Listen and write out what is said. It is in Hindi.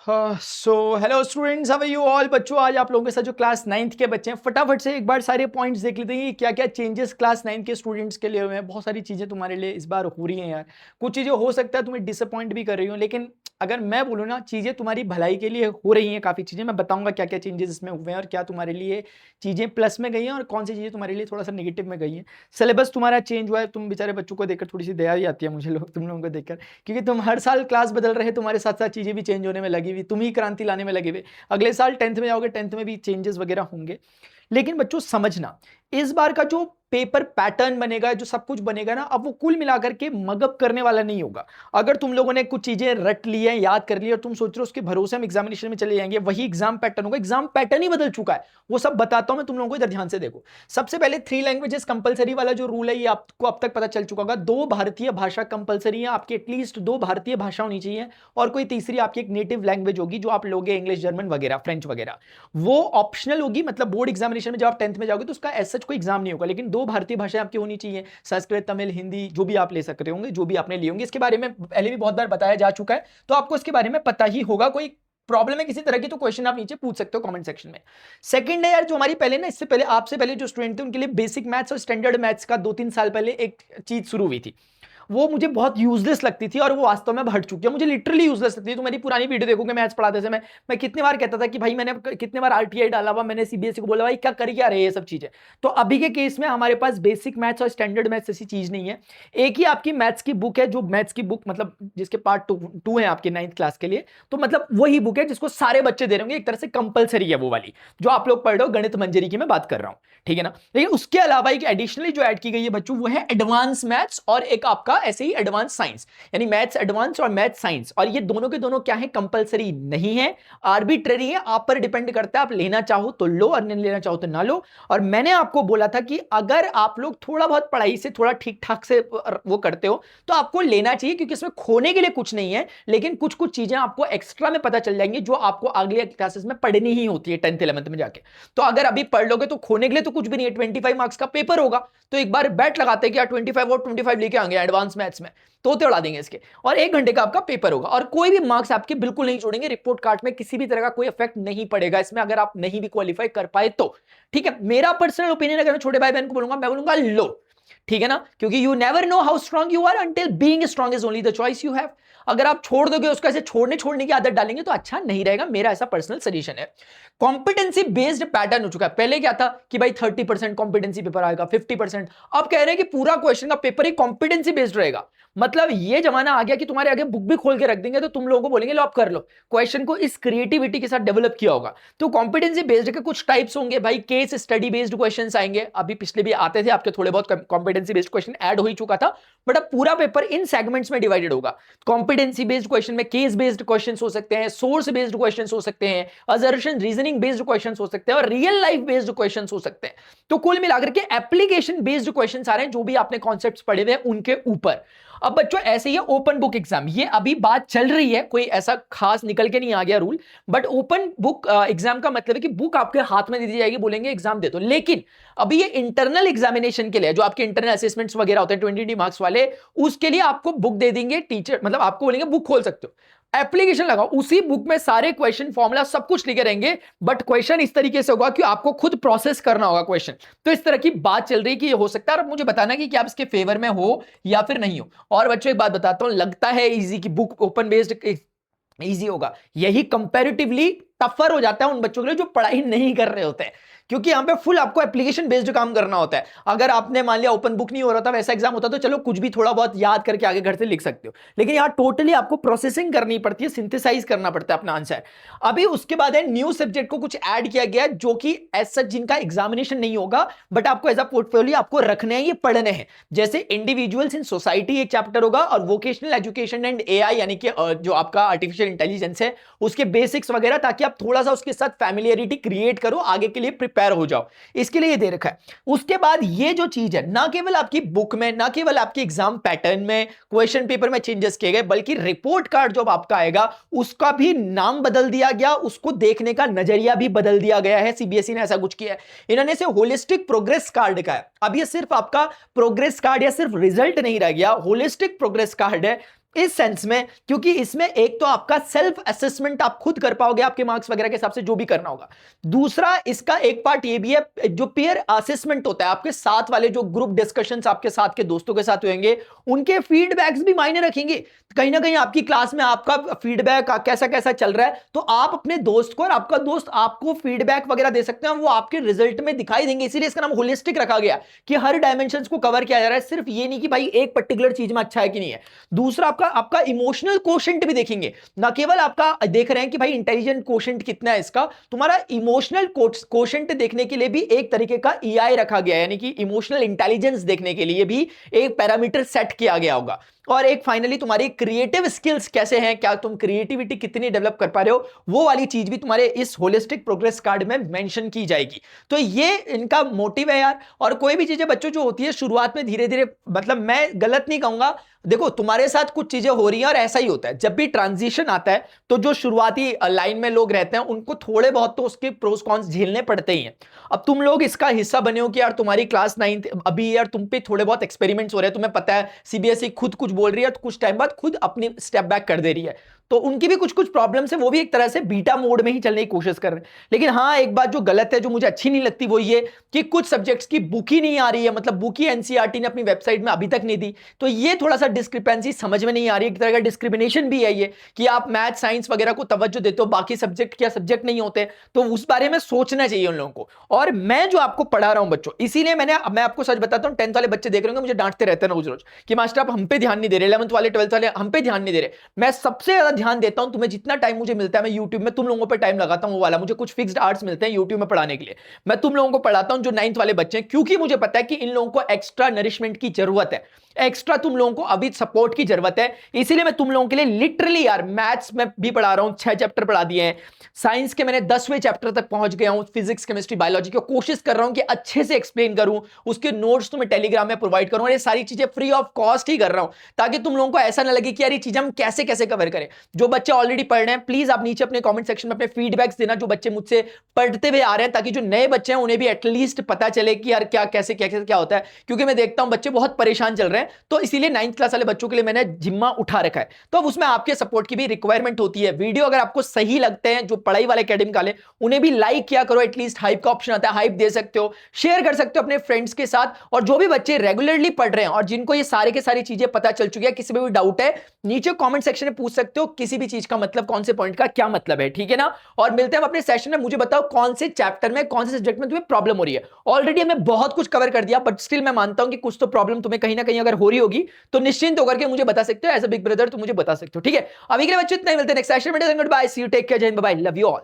So hello students, how are you all. बच्चों, आज आप लोगों के साथ जो क्लास 9th के बच्चे हैं, फटाफट से एक बार सारे पॉइंट्स देख लेते हैं कि क्या क्या चेंजेस क्लास 9 के स्टूडेंट्स के लिए हुए हैं। बहुत सारी चीज़ें तुम्हारे लिए इस बार हो रही हैं यार। कुछ चीज़ें हो सकता है तुम्हें डिसअपॉइंट भी कर रही हो, लेकिन अगर मैं बोलूँ ना, चीज़ें तुम्हारी भलाई के लिए हो रही हैं। काफ़ी चीज़ें मैं बताऊंगा क्या क्या चेंजेस इसमें हुए हैं और क्या तुम्हारे लिए चीज़ें प्लस में गई हैं और कौन सी चीज़ें तुम्हारे लिए थोड़ा सा नेगेटिव में गई हैं। सिलेबस तुम्हारा चेंज हुआ है, तुम बेचारे बच्चों को देखकर थोड़ी सी दया ही आती है मुझे तुम लोगों को देखकर, क्योंकि तुम हर साल क्लास बदल रहे, तुम्हारे साथ साथ चीज़ें भी चेंज होने में लगी हुई, तुम ही क्रांति लाने में लगे हुए। अगले साल 10th में जाओगे, 10th में भी चेंजेस वगैरह होंगे। लेकिन बच्चों समझना, इस बार का जो पेपर पैटर्न बनेगा, जो सब कुछ बनेगा ना, अब वो कुल मिलाकर के मगअप करने वाला नहीं होगा। अगर तुम लोगों ने कुछ चीजें रट ली है, याद कर ली और तुम सोच रहे हो उसके भरोसे हम एग्जामिनेशन में चले जाएंगे, वही एग्जाम पैटर्न होगा। एग्जाम पैटर्न ही बदल चुका है, वो सब बताता हूं मैं तुम लोगों को, इधर ध्यान से देखो। सबसे पहले 3 लैंग्वेजेस कंपलसरी वाला जो रूल है, ये आपको अब तक पता चल चुका होगा। 2 भारतीय भाषा कंपलसरी है, आपकी एटलीस्ट 2 भारतीय भाषा होनी चाहिए और कोई तीसरी आपकी एक नेटिव लैंग्वेज होगी जो आप लोगे, इंग्लिश, जर्मन वगैरह, फ्रेंच वगैरह। वो ऑप्शनल होगी, मतलब बोर्ड एग्जामिनेशन में जब आप 10th में जाओगे तो उसका एज सच कोई एग्जाम नहीं होगा, लेकिन 2 भारतीय भाषाएं आपकी होनी चाहिए। संस्कृत, तमिल, हिंदी, जो भी आप ले सकते होंगे, जो भी आपने लिए होंगे। इसके बारे में पहले भी बहुत बार बताया जा चुका है, तो आपको इसके बारे में पता ही होगा। कोई प्रॉब्लम है किसी तरह की तो क्वेश्चन आप नीचे पूछ सकते हो कमेंट सेक्शन में। सेकंड है यार, जो हमारी पहले ना, इससे पहले आपसे पहले जो स्टूडेंट थे उनके लिए बेसिक मैथ्स और स्टैंडर्ड मैथ्स का 2-3 साल पहले एक चीज शुरू हुई थी। वो मुझे बहुत यूजलेस लगती थी और वो वास्तव में हट चुकी है, मुझे लिटरली यूजलेस लगती थी। तो मेरी पुरानी वीडियो देखोगे मैथ्स पढ़ाते समय, मैं कितने बार कहता था कि भाई मैंने कितने बार आरटीआई डाला हुआ, मैंने सीबीएसई को बोला भाई क्या कर क्या रहे ये सब चीजें। तो अभी के केस में हमारे पास बेसिक मैथ्स और स्टैंडर्ड मैथ्स ऐसी चीज नहीं है। एक ही आपकी मैथ्स की बुक है, जो मैथ्स की बुक मतलब जिसके पार्ट टू है आपके 9th क्लास के लिए, तो मतलब वही बुक है जिसको सारे बच्चे दे रहे होंगे, एक तरह से कंपलसरी है वो वाली जो आप लोग पढ़ रहे हो, गणित मंजरी की मैं बात कर रहा हूं, ठीक है ना। लेकिन उसके अलावा एक एडिशनली जो ऐड की गई है बच्चों, वो है एडवांस मैथ्स और एक आपका ऐसे ही एडवांस साइंस, यानी मैथ्स एडवांस और मैथ्स साइंस। और ये दोनों के दोनों क्या है, कंपलसरी नहीं है, आर्बिट्ररी है, आप पर डिपेंड करता है। आप लेना चाहो तो लो और नहीं लेना चाहो तो ना लो। और मैंने आपको बोला था कि अगर आप लोग थोड़ा बहुत पढ़ाई से थोड़ा ठीक ठाक से वो करते हो तो आपको लेना चाहिए, क्योंकि इसमें खोने के लिए कुछ नहीं है, लेकिन कुछ कुछ चीजें आपको एक्स्ट्रा में पता चल जाएंगी जो आपको अगले क्लासेस में पढ़नी ही होती है 10th 11th में जाके। तो अगर अभी पढ़ लोगे तो खोने के लिए तो कुछ भी नहीं है, 25 मार्क्स का पेपर होगा, तो एक बार बैट लगाते हैं कि यार 25 और 25 लेके आएंगे एडवांस मैथ्स में, तोते उड़ा देंगे इसके, और 1 घंटे का आपका पेपर होगा और कोई भी मार्क्स आपके बिल्कुल नहीं छोड़ेंगे। रिपोर्ट कार्ड में किसी भी तरह का कोई इफेक्ट नहीं पड़ेगा इसमें, अगर आप नहीं भी क्वालिफाई कर पाए तो। ठीक है, मेरा पर्सनल ओपिनियन अगर मैं छोटे भाई बहन को बोलूंगा, मैं बोलूंगा लो, ठीक है ना, क्योंकि you never know how strong you are until being strong is only the choice you have. अगर आप छोड़ दोगे उसको, ऐसे छोड़ने की आदत डालेंगे तो अच्छा नहीं रहेगा, मेरा ऐसा पर्सनल सजेशन है। कॉम्पिटेंसी बेस्ड पैटर्न हो चुका है। पहले क्या था कि भाई 30% कॉम्पिटेंसी पेपर आएगा, 50%। अब कह रहे हैं कि पूरा क्वेश्चन का पेपर ही कॉम्पिटेंसी बेस्ड रहेगा। मतलब ये जमाना आ गया कि तुम्हारे आगे बुक भी खोल के रख देंगे तो तुम लोगों को बोलेंगे लो आप कर लो, क्वेश्चन को इस क्रिएटिविटी के साथ डेवलप किया होगा। तो कॉम्पिटेंसी बेस्ड के कुछ टाइप्स होंगे भाई, केस स्टडी बेस्ड क्वेश्चंस आएंगे, अभी पिछले भी आते थे आपके थोड़े बहुत कॉम्पिटेंसी बेस्ड क्वेश्चन ऐड हो ही चुका था, बट अब पूरा पेपर इन सेगमेंट्स में डिवाइडेड होगा। कॉम्पिटेंसी बेस्ड क्वेश्चन में केस बेस्ड क्वेश्चंस हो सकते हैं, सोर्स बेस्ड क्वेश्चंस हो सकते हैं, असर्शन रीजनिंग बेस्ड क्वेश्चंस हो सकते हैं और रियल लाइफ बेस्ड क्वेश्चंस हो सकते हैं। तो कुल मिलाकर के एप्लीकेशन बेस्ड क्वेश्चंस आ रहे हैं, जो भी आपने कॉन्सेप्ट्स पढ़े हुए हैं उनके ऊपर। अब बच्चों ऐसे ही है ओपन बुक एग्जाम, ये अभी बात चल रही है, कोई ऐसा खास निकल के नहीं आ गया rule, but open book exam का मतलब है कि बुक आपके हाथ में दे दी जाएगी, बोलेंगे एग्जाम दे दो। लेकिन अभी ये इंटरनल एग्जामिनेशन के लिए, जो आपके इंटरनल असेसमेंट्स वगैरह होते हैं 20 मार्क्स वाले, उसके लिए आपको बुक दे देंगे टीचर, मतलब आपको बोलेंगे बुक खोल सकते हो, एप्लीकेशन लगाओ, उसी बुक में सारे क्वेश्चन फॉर्मूला सब कुछ लिखे रहेंगे, बट क्वेश्चन इस तरीके से होगा कि आपको खुद प्रोसेस करना होगा क्वेश्चन। तो इस तरह की बात चल रही है कि ये हो सकता है, और मुझे बताना कि आप इसके फेवर में हो या फिर नहीं हो। और बच्चों एक बात बताता हूं, लगता है इजी की बुक ओपन बेस्ड इजी होगा, यही कंपैरेटिवली टफर हो जाता है उन बच्चों के लिए जो पढ़ाई नहीं कर रहे होते हैं, क्योंकि यहां पे फुल आपको एप्लीकेशन बेस्ड काम करना होता है। अगर आपने मान लिया ओपन बुक नहीं हो रहा था, वैसा एग्जाम होता तो चलो कुछ भी थोड़ा बहुत याद करके आगे घर से लिख सकते हो, लेकिन यहां टोटली आपको प्रोसेसिंग करनी पड़ती है, सिंथेसाइज करना पड़ता है अपना आंसर। अभी उसके बाद है न्यू सब्जेक्ट को कुछ ऐड किया गया, जो कि एज सच जिनका एग्जामिनेशन नहीं होगा, बट आपको एज अ पोर्टफोलियो आपको रखने हैं, ये पढ़ने हैं। जैसे इंडिविजुअल्स इन सोसाइटी एक चैप्टर होगा, और वोकेशनल एजुकेशन एंड एआई, यानी कि जो आपका आर्टिफिशियल इंटेलिजेंस है उसके बेसिक्स वगैरह, ताकि आप थोड़ा सा उसके साथ फैमिलियरिटी क्रिएट करो, आगे के लिए प्रिपेयर हो जाओ, इसके लिए दे रखा है। उसके बाद ये जो चीज है, ना केवल आपकी बुक में, ना केवल आपके एग्जाम पैटर्न में, क्वेश्चन पेपर में चेंजेस किए गए, बल्कि रिपोर्ट कार्ड जब आपका आएगा उसका भी नाम बदल दिया गया, उसको देखने का नजरिया भी बदल दिया गया है। सीबीएसई ने ऐसा कुछ किया है, इन्होंने इसे होलिस्टिक प्रोग्रेस कार्ड का है। अब ये सिर्फ आपका प्रोग्रेस कार्ड या सिर्फ रिजल्ट नहीं रह गया, होलिस्टिक प्रोग्रेस कार्ड है। इस सेंस में, क्योंकि इसमें एक तो आपका सेल्फ असेसमेंट आप खुद कर पाओगे आपके मार्क्स वगैरह के हिसाब से जो भी करना होगा। दूसरा इसका एक पार्ट ये भी है जो पीयर असेसमेंट होता है, आपके साथ वाले जो ग्रुप डिस्कशंस आपके साथ के दोस्तों के साथ होंगे, उनके फीडबैक्स भी मायने रखेंगे। कहीं ना कहीं आपकी क्लास में आपका फीडबैक कैसा कैसा चल रहा है, तो आप अपने दोस्त को और आपका दोस्त आपको फीडबैक वगैरह दे सकते हैं, वो आपके रिजल्ट में दिखाई देंगे। इसीलिए इसका नाम होलिस्टिक रखा गया कि हर डायमेंशंस को कवर किया जा रहा है, सिर्फ ये नहीं कि भाई एक पर्टिकुलर चीज में अच्छा है कि नहीं है। दूसरा आपका आपका इमोशनल कोशेंट भी देखेंगे, ना केवल आपका देख रहे हैं कि भाई इंटेलिजेंट कोशेंट कितना है इसका, तुम्हारा इमोशनल कोशेंट देखने के लिए भी एक तरीके का ईआई रखा गया है, यानी कि इमोशनल इंटेलिजेंस देखने के लिए भी एक पैरामीटर सेट किया गया होगा। और एक फाइनली तुम्हारी क्रिएटिव स्किल्स कैसे हैं, क्या तुम क्रिएटिविटी कितनी डेवलप कर पा रहे हो, वो वाली चीज भी तुम्हारे इस होलिस्टिक प्रोग्रेस कार्ड में मेंशन की जाएगी। तो ये इनका मोटिव है यार। और कोई भी चीजें बच्चों जो होती है शुरुआत में धीरे धीरे, मतलब मैं गलत नहीं कहूंगा, देखो तुम्हारे साथ कुछ चीजें हो रही हैं और ऐसा ही होता है जब भी ट्रांजिशन आता है, तो जो शुरुआती लाइन में लोग रहते हैं उनको थोड़े बहुत तो उसके प्रोस कॉन्स झेलने पड़ते ही हैं। अब तुम लोग इसका हिस्सा बने हो कि यार तुम्हारी क्लास 9 अभी, यार तुम पे थोड़े बहुत एक्सपेरिमेंट्स हो रहे हैं, तुम्हें पता है सीबीएसई खुद कुछ बोल रही है तो कुछ टाइम बाद खुद अपनी स्टेप बैक कर दे रही है, तो उनकी भी कुछ कुछ प्रॉब्लम्स है, वो भी एक तरह से बीटा मोड में ही चलने की कोशिश कर रहे हैं। लेकिन हाँ, एक बात जो गलत है, जो मुझे अच्छी नहीं लगती, वो ये कि कुछ सब्जेक्ट्स की बुक ही नहीं आ रही है, मतलब बुक ही एनसीईआरटी ने अपनी वेबसाइट में अभी तक नहीं दी। तो ये थोड़ा सा डिस्क्रिपेंसी समझ में नहीं आ रही है, एक तरह का डिस्क्रिमिनेशन भी है ये कि आप मैथ साइंस वगैरह को तवज्जो देते हो, बाकी सब्जेक्ट क्या सब्जेक्ट नहीं होते, तो उस बारे में सोचना चाहिए उन लोगों को। और मैं जो आपको पढ़ा रहा हूं बच्चों, इसीलिए मैं आपको सच बताता हूं, 10th वाले बच्चे देख रहे होंगे मुझे डांटते रहते हैं रोज रोज कि मास्टर आप हम पे ध्यान नहीं दे रहे, 11th वाले 12th वाले हम पे ध्यान नहीं दे रहे। मैं सबसे ज्यादा ध्यान देता हूं, तुम्हें जितना टाइम मुझे मिलता है मैं यूट्यूब में तुम लोगों पर टाइम लगाता हूं, वो वाला मुझे कुछ फिक्स्ड आवर्स मिलते हैं यूट्यूब में पढ़ाने के लिए, मैं तुम लोगों को पढ़ाता हूं जो 9th वाले बच्चे हैं, क्योंकि मुझे पता है कि इन लोगों को एक्स्ट्रा नरिशमेंट की जरूरत है, एक्स्ट्रा तुम लोगों को अभी सपोर्ट की जरूरत है। इसीलिए मैं तुम लोगों के लिए लिटरली यार मैथ्स में भी पढ़ा रहा हूं, 6 चैप्टर पढ़ा दिए हैं, साइंस के मैंने 10वें चैप्टर तक पहुंच गया हूं, फिजिक्स केमिस्ट्री बायोलॉजी की कोशिश कर रहा हूं कि अच्छे से एक्सप्लेन करूं, उसके नोट्स तुम्हें टेलीग्राम में प्रोवाइड करूं, और ये सारी चीजें फ्री ऑफ कॉस्ट ही कर रहा हूं, ताकि तुम लोगों को ऐसा ना लगे कि यार ये चीजें हम कैसे कैसे कवर करें। जो बच्चे ऑलरेडी पढ़ रहे हैं प्लीज आप नीचे अपने कमेंट सेक्शन में अपने फीडबैक्स देना, जो बच्चे मुझसे पढ़ते हुए आ रहे हैं, ताकि जो नए बच्चे हैं उन्हें भी एटलीस्ट पता चले कि यार क्या कैसे क्या क्या होता है, क्योंकि मैं देखता हूं बच्चे बहुत परेशान चल रहे हैं। तो इसीलिए 9th क्लास वाले बच्चों के लिए मैंने जिम्मा उठा रखा है, तो अब उसमें आपके सपोर्ट की भी रिक्वायरमेंट होती है। वीडियो अगर आपको सही लगते हैं, जो पढ़ाई वाले एकेडमिक वाले, उन्हें भी लाइक किया करो, एटलीस्ट हाइप का ऑप्शन आता है, हाइप दे सकते हो, शेयर कर सकते हो अपने फ्रेंड्स के साथ। और जो भी बच्चे रेगुलरली पढ़ रहे हैं और जिनको ये सारे के सारी चीजें पता चल चुकी है, किसी में भी डाउट है नीचे कमेंट सेक्शन में पूछ सकते हो, किसी भी चीज का मतलब, कौन से पॉइंट का क्या मतलब है, ठीक है ना। और मिलते हैं अपने सेशन में, मुझे बताओ कौन से चैप्टर में, कौन से सब्जेक्ट में तुम्हें प्रॉब्लम हो रही है। ऑलरेडी हमने बहुत कुछ कवर कर दिया, बट स्टिल मैं मानता हूं कि कुछ तो प्रॉब्लम तुम्हें कहीं ना कहीं अगर हो रही होगी, तो निश्चिंत होकर के मुझे बता सकते हो, एज अ बिग ब्रदर तुम मुझे बता सकते हो, ठीक है। अभी के लिए बच्चों इतना ही, मिलते हैं नेक्स्ट सेशन में, good bye, see you, take care, Jai Hind, bye bye, love you all.